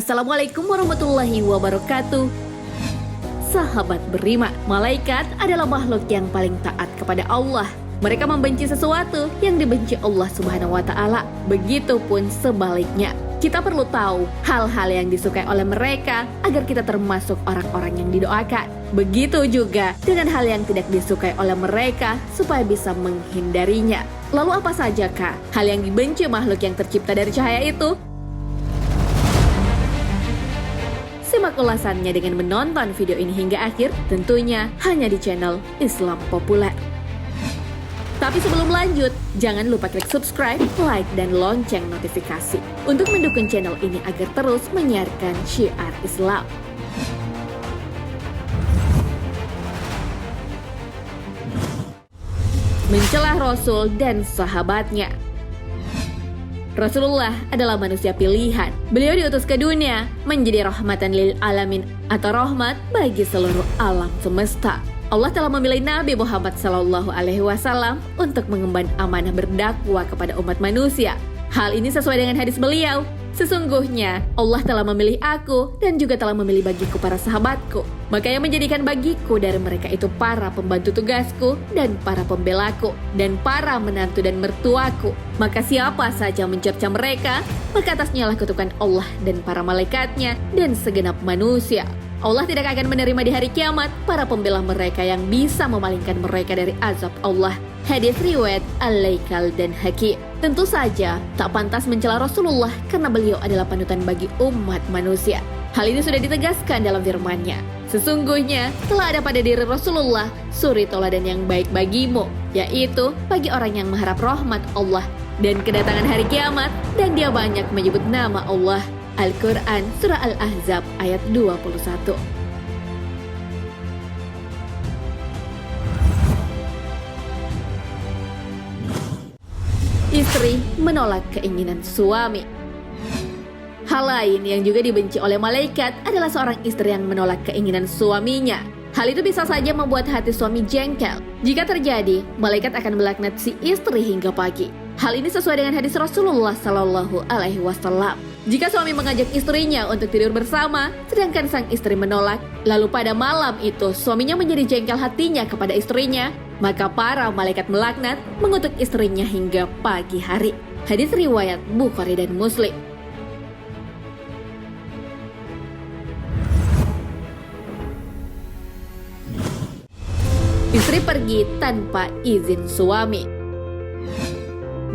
Assalamualaikum warahmatullahi wabarakatuh. Sahabat beriman, malaikat adalah makhluk yang paling taat kepada Allah. Mereka membenci sesuatu yang dibenci Allah Subhanahu wa Ta'ala. Begitupun sebaliknya. Kita perlu tahu hal-hal yang disukai oleh mereka agar kita termasuk orang-orang yang didoakan. Begitu juga dengan hal yang tidak disukai oleh mereka supaya bisa menghindarinya. Lalu apa sajakah hal yang dibenci makhluk yang tercipta dari cahaya itu? Simak ulasannya dengan menonton video ini hingga akhir, tentunya hanya di channel Islam Populer. Tapi sebelum lanjut, jangan lupa klik subscribe, like, dan lonceng notifikasi untuk mendukung channel ini agar terus menyiarkan syiar Islam. Mencela Rasul dan sahabatnya. Rasulullah adalah manusia pilihan. Beliau diutus ke dunia menjadi rahmatan lil alamin atau rahmat bagi seluruh alam semesta. Allah telah memilih Nabi Muhammad SAW untuk mengemban amanah berdakwah kepada umat manusia. Hal ini sesuai dengan hadis beliau. Sesungguhnya Allah telah memilih aku dan juga telah memilih bagiku para sahabatku. Maka yang menjadikan bagiku dari mereka itu para pembantu tugasku dan para pembelaku dan para menantu dan mertuaku. Maka siapa saja mencerca mereka, maka atasnya lah kutukan Allah dan para malaikatnya dan segenap manusia. Allah tidak akan menerima di hari kiamat para pembela mereka yang bisa memalingkan mereka dari azab Allah. Hadis riwayat Al-Laikal dan Hakim. Tentu saja tak pantas mencela Rasulullah karena beliau adalah panutan bagi umat manusia. Hal ini sudah ditegaskan dalam firman-Nya. Sesungguhnya telah ada pada diri Rasulullah suri tauladan yang baik bagimu, yaitu bagi orang yang mengharap rahmat Allah dan kedatangan hari kiamat, dan dia banyak menyebut nama Allah. Al-Quran Surah Al-Ahzab ayat 21. Istri menolak keinginan suami. Hal lain yang juga dibenci oleh malaikat adalah seorang istri yang menolak keinginan suaminya. Hal itu bisa saja membuat hati suami jengkel. Jika terjadi, malaikat akan melaknat si istri hingga pagi. Hal ini sesuai dengan hadis Rasulullah SAW. Jika suami mengajak istrinya untuk tidur bersama, sedangkan sang istri menolak, lalu pada malam itu suaminya menjadi jengkel hatinya kepada istrinya, maka para malaikat melaknat, mengutuk istrinya hingga pagi hari. Hadis riwayat Bukhari dan Muslim. Istri pergi tanpa izin suami.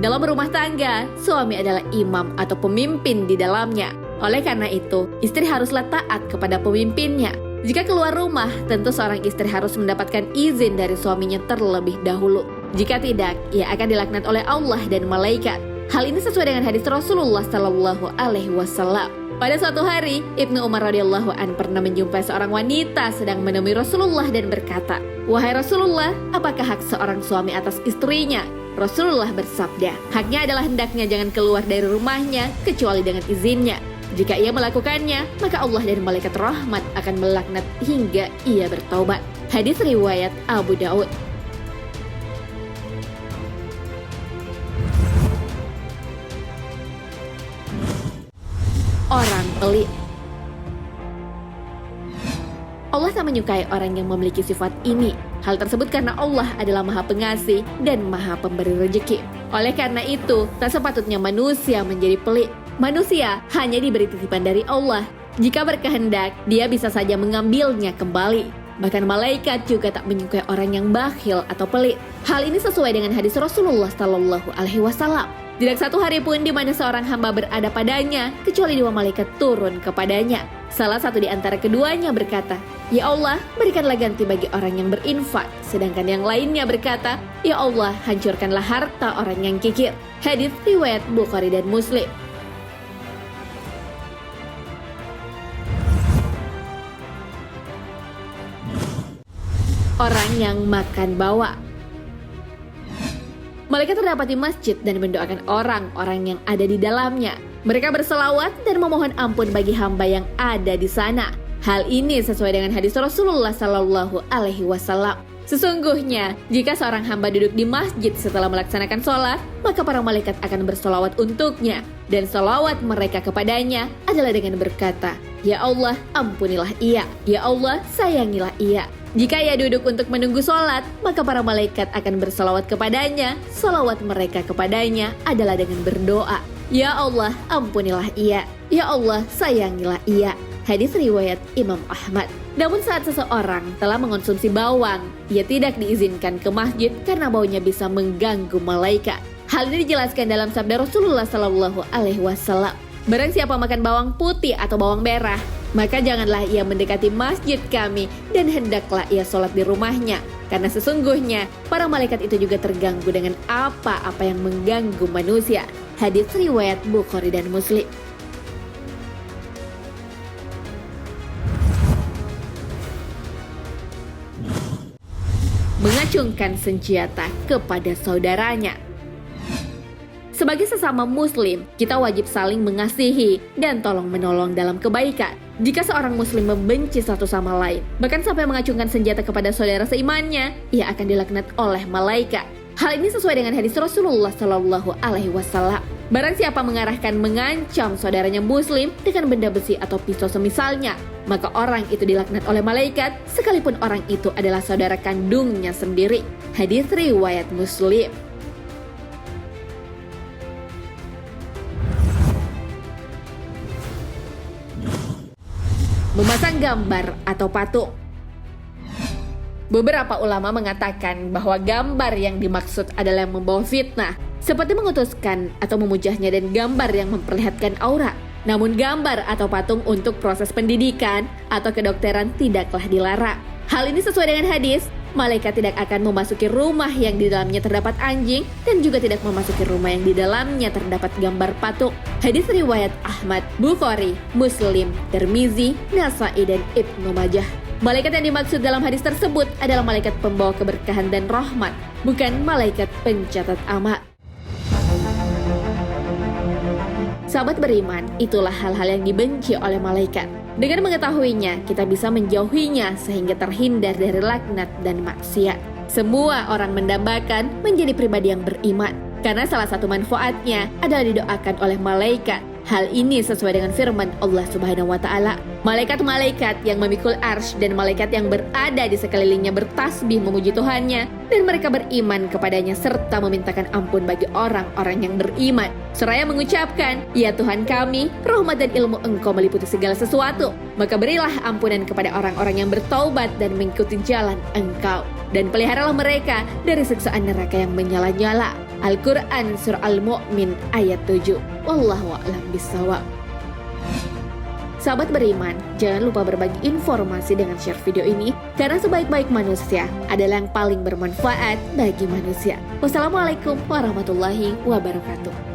Dalam rumah tangga, suami adalah imam atau pemimpin di dalamnya. Oleh karena itu, istri haruslah taat kepada pemimpinnya. Jika keluar rumah, tentu seorang istri harus mendapatkan izin dari suaminya terlebih dahulu. Jika tidak, ia akan dilaknat oleh Allah dan malaikat. Hal ini sesuai dengan hadis Rasulullah SAW. Pada suatu hari, Ibnu Umar radhiyallahu an pernah menjumpai seorang wanita sedang menemui Rasulullah dan berkata, "Wahai Rasulullah, apakah hak seorang suami atas istrinya?" Rasulullah bersabda, haknya adalah hendaknya jangan keluar dari rumahnya kecuali dengan izinnya. Jika ia melakukannya, maka Allah dan malaikat rahmat akan melaknat hingga ia bertaubat. Hadis riwayat Abu Daud. Orang pelit. Allah tak menyukai orang yang memiliki sifat ini. Hal tersebut karena Allah adalah Maha Pengasih dan Maha Pemberi rezeki. Oleh karena itu, tak sepatutnya manusia menjadi pelit. Manusia hanya diberi titipan dari Allah. Jika berkehendak, dia bisa saja mengambilnya kembali. Bahkan malaikat juga tak menyukai orang yang bakhil atau pelit. Hal ini sesuai dengan hadis Rasulullah SAW. Tidak satu hari pun di mana seorang hamba berada padanya, kecuali 2 malaikat turun kepadanya. Salah satu di antara keduanya berkata, "Ya Allah, berikanlah ganti bagi orang yang berinfak." Sedangkan yang lainnya berkata, "Ya Allah, hancurkanlah harta orang yang kikir." Hadis riwayat Bukhari dan Muslim. Orang yang makan bawa. Malaikat terdapat di masjid dan mendoakan orang-orang yang ada di dalamnya. Mereka berselawat dan memohon ampun bagi hamba yang ada di sana. Hal ini sesuai dengan hadis Rasulullah SAW. Sesungguhnya, jika seorang hamba duduk di masjid setelah melaksanakan sholat, maka para malaikat akan bersolawat untuknya. Dan solawat mereka kepadanya adalah dengan berkata, "Ya Allah, ampunilah ia. Ya Allah, sayangilah ia." Jika ia duduk untuk menunggu sholat, maka para malaikat akan bersolawat kepadanya. Solawat mereka kepadanya adalah dengan berdoa, "Ya Allah, ampunilah ia. Ya Allah, sayangilah ia." Hadis riwayat Imam Ahmad. Namun saat seseorang telah mengonsumsi bawang, ia tidak diizinkan ke masjid karena baunya bisa mengganggu malaikat. Hal ini dijelaskan dalam sabda Rasulullah SAW. Barang siapa makan bawang putih atau bawang merah, maka janganlah ia mendekati masjid kami dan hendaklah ia sholat di rumahnya. Karena sesungguhnya para malaikat itu juga terganggu dengan apa-apa yang mengganggu manusia. Hadis riwayat Bukhari dan Muslim. Mengacungkan senjata kepada saudaranya. Sebagai sesama muslim, kita wajib saling mengasihi dan tolong-menolong dalam kebaikan. Jika seorang muslim membenci satu sama lain, bahkan sampai mengacungkan senjata kepada saudara seimannya, ia akan dilaknat oleh malaikat. Hal ini sesuai dengan hadis Rasulullah SAW. Barang siapa mengarahkan mengancam saudaranya muslim dengan benda besi atau pisau semisalnya, maka orang itu dilaknat oleh malaikat sekalipun orang itu adalah saudara kandungnya sendiri. Hadis riwayat Muslim. Memasang gambar atau patung. Beberapa ulama mengatakan bahwa gambar yang dimaksud adalah yang membawa fitnah, seperti mengutuskan atau memujahnya, dan gambar yang memperlihatkan aurat. Namun gambar atau patung untuk proses pendidikan atau kedokteran tidaklah dilarang. Hal ini sesuai dengan hadis, malaikat tidak akan memasuki rumah yang di dalamnya terdapat anjing dan juga tidak memasuki rumah yang di dalamnya terdapat gambar patung. Hadis riwayat Ahmad, Bukhari, Muslim, Tirmizi, Nasa'i, dan Ibnu Majah. Malaikat yang dimaksud dalam hadis tersebut adalah malaikat pembawa keberkahan dan rahmat, bukan malaikat pencatat amal. Sahabat beriman, itulah hal-hal yang dibenci oleh malaikat. Dengan mengetahuinya, kita bisa menjauhinya sehingga terhindar dari laknat dan maksiat. Semua orang mendambakan menjadi pribadi yang beriman, karena salah satu manfaatnya adalah didoakan oleh malaikat. Hal ini sesuai dengan firman Allah Subhanahu wa Ta'ala. Malaikat-malaikat yang memikul arsy dan malaikat yang berada di sekelilingnya bertasbih memuji Tuhannya, dan mereka beriman kepadanya serta memintakan ampun bagi orang-orang yang beriman. Seraya mengucapkan, "Ya Tuhan kami, rahmat dan ilmu Engkau meliputi segala sesuatu. Maka berilah ampunan kepada orang-orang yang bertaubat dan mengikuti jalan Engkau. Dan peliharalah mereka dari siksaan neraka yang menyala-nyala." Al-Quran Surah Al-Mu'min ayat 7. Wallahu a'lam bishawab. Sahabat beriman, jangan lupa berbagi informasi dengan share video ini, karena sebaik-baik manusia adalah yang paling bermanfaat bagi manusia. Wassalamualaikum warahmatullahi wabarakatuh.